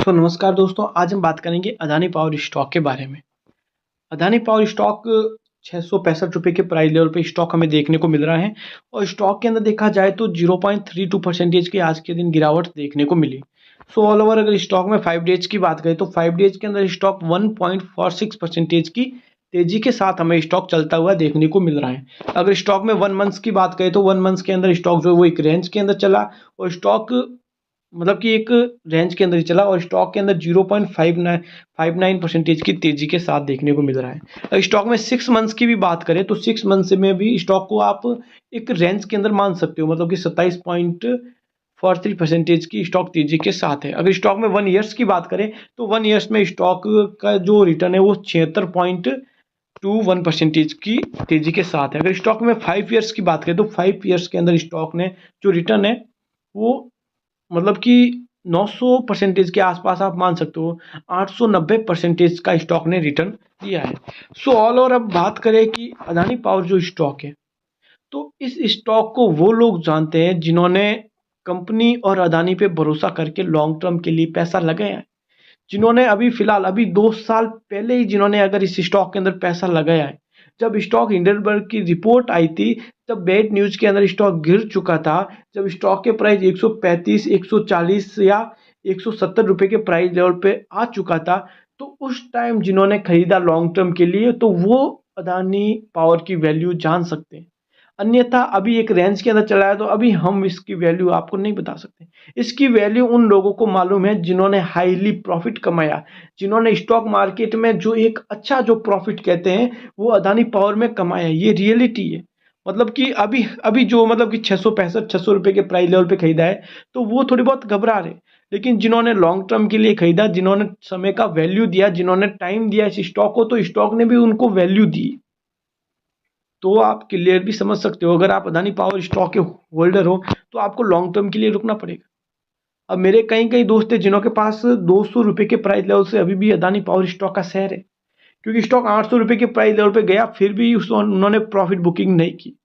तो नमस्कार दोस्तों, आज हम बात करेंगे अदानी पावर स्टॉक के बारे में। अदानी पावर स्टॉक 665 रुपये के प्राइस लेवल पे स्टॉक हमें देखने को मिल रहा है और स्टॉक के अंदर देखा जाए तो 0.32% की आज के दिन गिरावट देखने को मिली। सो ऑल ओवर अगर स्टॉक में 5 डेज की बात करें तो 5 डेज के अंदर स्टॉक 1.46% की तेजी के साथ हमें स्टॉक चलता हुआ देखने को मिल रहा है। अगर स्टॉक में 1 मंथ की बात करें तो 1 मंथ के अंदर स्टॉक जो है वो एक रेंज के अंदर चला और स्टॉक मतलब कि एक रेंज के अंदर ही चला और स्टॉक के अंदर 0.59% की तेजी के साथ देखने को मिल रहा है। अगर स्टॉक में 6 मंथ्स की भी बात करें तो 6 मंथ्स में भी स्टॉक को आप एक रेंज के अंदर मान सकते हो, मतलब कि 27.43% की स्टॉक तेजी के साथ है। अगर स्टॉक में 1 ईयर्स की बात करें तो 1 ईयर्स में स्टॉक का जो रिटर्न है वो 76.21% की तेजी के साथ है। अगर स्टॉक में 5 ईयर्स की बात करें तो 5 ईयर्स के अंदर स्टॉक ने जो रिटर्न है वो मतलब कि 900% के आसपास आप मान सकते हो, 890% का स्टॉक ने रिटर्न दिया है। सो ऑल ओवर अब बात करें कि अदानी पावर जो स्टॉक है, तो इस स्टॉक को वो लोग जानते हैं जिन्होंने कंपनी और अदानी पे भरोसा करके लॉन्ग टर्म के लिए पैसा लगाया है। जिन्होंने अभी फिलहाल अभी 2 साल पहले ही जिन्होंने अगर इस स्टॉक के अंदर पैसा लगाया है, जब स्टॉक हिंडनबर्ग की रिपोर्ट आई थी तब बैड न्यूज के अंदर स्टॉक गिर चुका था। जब स्टॉक के प्राइस 135, 140 या 170 रुपए के प्राइस लेवल पे आ चुका था, तो उस टाइम जिन्होंने खरीदा लॉन्ग टर्म के लिए तो वो अदानी पावर की वैल्यू जान सकते हैं। अन्यथा अभी एक रेंज के अंदर चला है तो अभी हम इसकी वैल्यू आपको नहीं बता सकते। इसकी वैल्यू उन लोगों को मालूम है जिन्होंने हाईली प्रॉफिट कमाया, जिन्होंने स्टॉक मार्केट में जो एक अच्छा जो प्रॉफिट कहते हैं वो अदानी पावर में कमाया। ये रियलिटी है। मतलब कि अभी अभी जो मतलब कि 665 रुपए के प्राइस लेवल पे खरीदा है तो वो थोड़ी बहुत घबरा रहे, लेकिन जिन्होंने लॉन्ग टर्म के लिए खरीदा, जिन्होंने समय का वैल्यू दिया, जिन्होंने टाइम दिया इस स्टॉक को, तो स्टॉक ने भी उनको वैल्यू दी। तो आप क्लियर भी समझ सकते हो, अगर आप अदानी पावर स्टॉक के होल्डर हो तो आपको लॉन्ग टर्म के लिए रुकना पड़ेगा। अब मेरे कई कई दोस्त हैं जिनों के पास 200 रुपए के प्राइस लेवल से अभी भी अदानी पावर स्टॉक का शेयर है, क्योंकि स्टॉक 800 रुपए के प्राइस लेवल पे गया फिर भी उन्होंने प्रॉफिट बुकिंग नहीं की,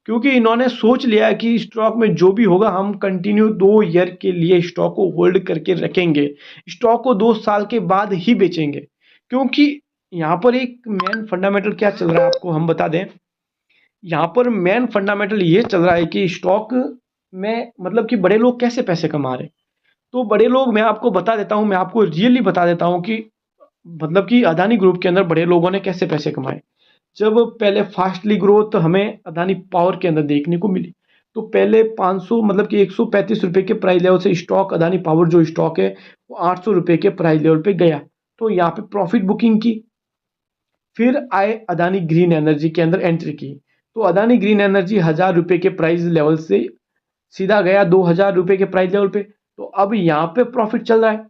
क्योंकि इन्होंने सोच लिया कि स्टॉक में जो भी होगा हम कंटिन्यू 2 ईयर के लिए स्टॉक को होल्ड करके रखेंगे, स्टॉक को 2 साल के बाद ही बेचेंगे। क्योंकि यहाँ पर एक मेन फंडामेंटल क्या चल रहा है आपको हम बता दें। यहाँ पर मेन फंडामेंटल ये चल रहा है कि स्टॉक में मतलब कि बड़े लोग कैसे पैसे कमा रहे हैं। तो बड़े लोग मैं आपको बता देता हूँ, मैं आपको रियली बता देता हूँ कि मतलब कि अदानी ग्रुप के अंदर बड़े लोगों ने कैसे पैसे कमाए। जब पहले फास्टली ग्रोथ हमें अदानी पावर के अंदर देखने को मिली तो पहले 500 मतलब कि 135 रुपए के प्राइस लेवल से स्टॉक अदानी पावर जो स्टॉक है वो 800 रुपए के प्राइस लेवल पे गया, तो यहाँ पे प्रॉफिट बुकिंग की। फिर आए अदानी ग्रीन एनर्जी के अंदर एंट्री की, तो अदानी ग्रीन एनर्जी 1000 रुपए के प्राइस लेवल से सीधा गया 2000 रुपए के प्राइस लेवल पे, तो अब यहाँ पे प्रॉफिट चल रहा है।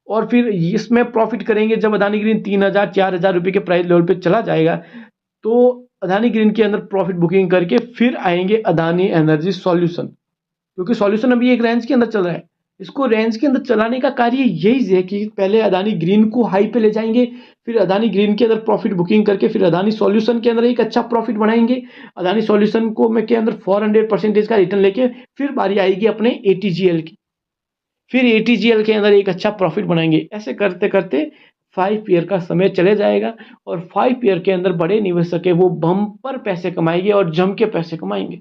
और फिर इसमें प्रॉफिट करेंगे जब अदानी ग्रीन 3000 4000 रुपए के प्राइस लेवल पे चला जाएगा, तो अदानी ग्रीन के अंदर प्रॉफिट बुकिंग करके फिर आएंगे अदानी एनर्जी सॉल्यूशन, क्योंकि सॉल्यूशन अभी एक रेंज के अंदर चल रहा है। इसको रेंज के अंदर चलाने का कार्य यही है कि पहले अदानी ग्रीन को हाई पे ले जाएंगे, फिर अदानी ग्रीन के अंदर प्रॉफिट बुकिंग करके फिर अदानी सॉल्यूशन के अंदर एक अच्छा प्रॉफिट बनाएंगे। अदानी सॉल्यूशन को में के अंदर 400% का रिटर्न लेके फिर बारी आएगी अपने एटीजीएल की, फिर एटीजीएल के अंदर एक अच्छा प्रॉफिट बनाएंगे। ऐसे करते करते 5 ईयर का समय चले जाएगा और 5 ईयर के अंदर बड़े निवेशक है वो बम्पर पैसे कमाएंगे और जम के पैसे कमाएंगे।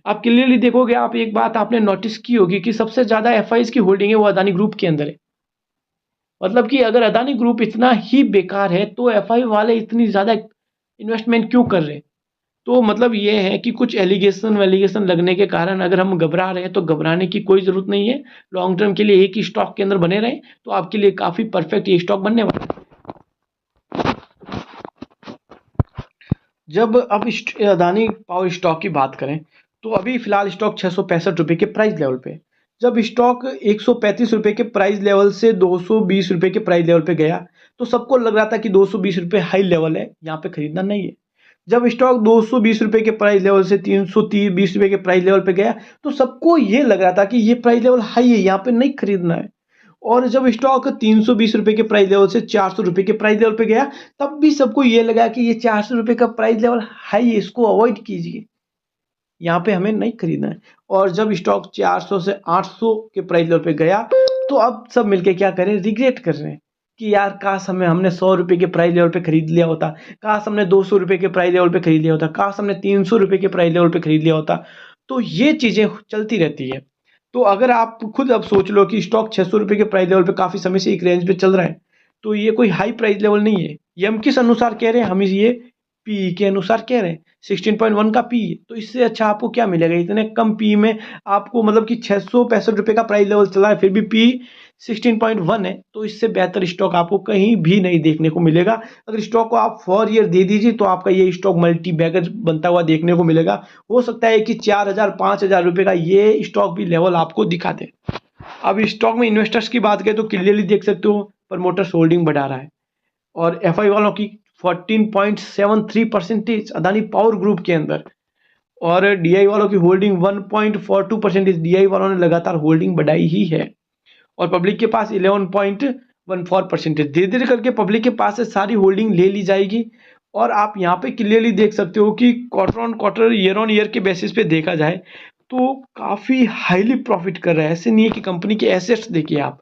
आप क्लियरली देखोगे, आप एक बात आपने नोटिस की होगी कि सबसे ज्यादा एफआईज की होल्डिंग है वो अदानी ग्रुप के अंदर है। मतलब कि अगर अदानी ग्रुप इतना ही बेकार है तो एफआई वाले इतनी ज्यादा इन्वेस्टमेंट क्यों कर रहे हैं। तो मतलब ये है कि कुछ एलिगेशन लगने के कारण अगर हम घबरा रहे हैं तो घबराने की कोई जरूरत नहीं है। लॉन्ग टर्म के लिए एक ही स्टॉक के अंदर बने रहें तो आपके लिए काफी परफेक्ट ये स्टॉक बनने वाला है। जब अब अदानी पावर स्टॉक की बात करें तो अभी फिलहाल स्टॉक 665 रुपए के प्राइस लेवल पे, जब स्टॉक 135 रुपए के प्राइस लेवल से 220 रुपए के प्राइस लेवल पे गया तो सबको लग रहा था कि 220 रुपए हाई लेवल है, यहाँ पे खरीदना नहीं है। जब स्टॉक 220 रुपए के प्राइस लेवल से 320 रुपए के प्राइस लेवल पे गया तो सबको ये लग रहा था कि ये प्राइस लेवल हाई है, यहाँ पे नहीं खरीदना है। और जब स्टॉक 320 रुपए के प्राइस लेवल से 400 रुपए के प्राइस लेवल पे गया तब भी सबको ये लगा कि ये 400 रुपए का प्राइस लेवल हाई है, इसको अवॉइड कीजिए, यहाँ पे हमें नहीं खरीदना है। और जब स्टॉक 400 से 800 के प्राइस लेवल पे गया तो अब सब मिलके क्या करें, रिग्रेट कर रहे हैं कि यार काश हमने 100 रुपए के प्राइस लेवल पे खरीद लिया होता, काश हमने 200 रुपए के प्राइस लेवल पे खरीद लिया होता, काश हमने 300 रुपए के प्राइस लेवल पे खरीद लिया होता। तो ये चीजें चलती रहती है। तो अगर आप खुद अब सोच लो कि स्टॉक 600 रुपए के प्राइस लेवल पे काफी समय से एक रेंज पे चल रहा है, तो ये कोई हाई प्राइस लेवल नहीं है। ये हम किस अनुसार कह रहे हैं, हम ये पी के अनुसार कह रहे हैं, 16.1 का पी। तो इससे अच्छा आपको क्या मिलेगा, इतने कम पी में आपको मतलब कि 665 रुपए का प्राइस लेवल चला है, फिर भी पी 16.1 है। तो इससे बेहतर स्टॉक आपको कहीं भी नहीं देखने को मिलेगा। अगर स्टॉक को आप 4 ईयर दे दीजिए तो आपका ये स्टॉक मल्टी बैगर बनता हुआ देखने को मिलेगा। हो सकता है कि 4,000 5,000 रुपए का ये स्टॉक भी लेवल आपको दिखा दे। अब स्टॉक में इन्वेस्टर्स की बात करें तो क्लियरली देख सकते हो प्रमोटर्स होल्डिंग बढ़ा रहा है, और एफआई वालों की 14.73% अदानी पावर ग्रुप के अंदर, और डीआई वालों की होल्डिंग 1.42%। डीआई वालों ने लगातार होल्डिंग बढ़ाई ही है, और पब्लिक के पास 11.14%। धीरे धीरे करके पब्लिक के पास से सारी होल्डिंग ले ली जाएगी। और आप यहाँ पे क्लियरली देख सकते हो कि quarter on quarter, year on year के बेसिस पे देखा जाए तो काफी हाईली प्रॉफिट कर रहा है। ऐसे नहीं है कि कंपनी के एसेट्स देखिए आप,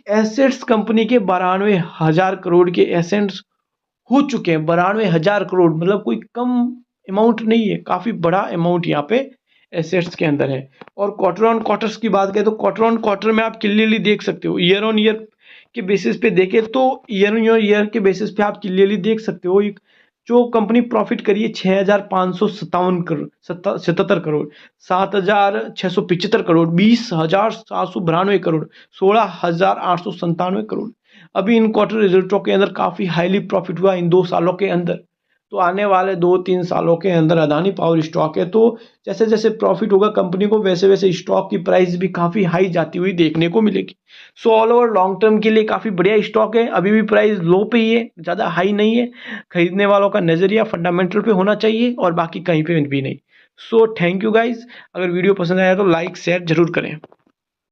एसेट्स कंपनी के 92,000 करोड़ के एसेट्स हो चुके हैं। 92,000 करोड़ मतलब कोई कम अमाउंट नहीं है, काफी बड़ा अमाउंट यहाँ पे एसेट्स के अंदर है। और क्वार्टर ऑन क्वार्टर्स की बात करें तो क्वार्टर ऑन क्वार्टर में आप क्लियरली देख सकते हो, ईयर ऑन ईयर के बेसिस पे देखें तो ईयर ऑन ईयर के बेसिस पे आप क्लियरली देख सकते हो जो कंपनी प्रॉफिट करी है 6,557 करोड़ 77 करोड़, 7,675 करोड़, 20,792 करोड़, 16,897 करोड़। अभी इन क्वार्टर रिजल्टों के अंदर काफी हाईली प्रॉफिट हुआ इन 2 सालों के अंदर। तो आने वाले 2-3 सालों के अंदर अदानी पावर स्टॉक है, तो जैसे जैसे प्रॉफिट होगा कंपनी को वैसे वैसे स्टॉक की प्राइस भी काफी हाई जाती हुई देखने को मिलेगी। So all over long term के लिए काफी बढ़िया स्टॉक है। अभी भी प्राइस लो पे ही है, ज्यादा हाई नहीं है। खरीदने वालों का नजरिया फंडामेंटल पे होना चाहिए और बाकी कहीं पे भी नहीं। So thank you guys. अगर वीडियो पसंद आया तो लाइक शेयर जरूर करें।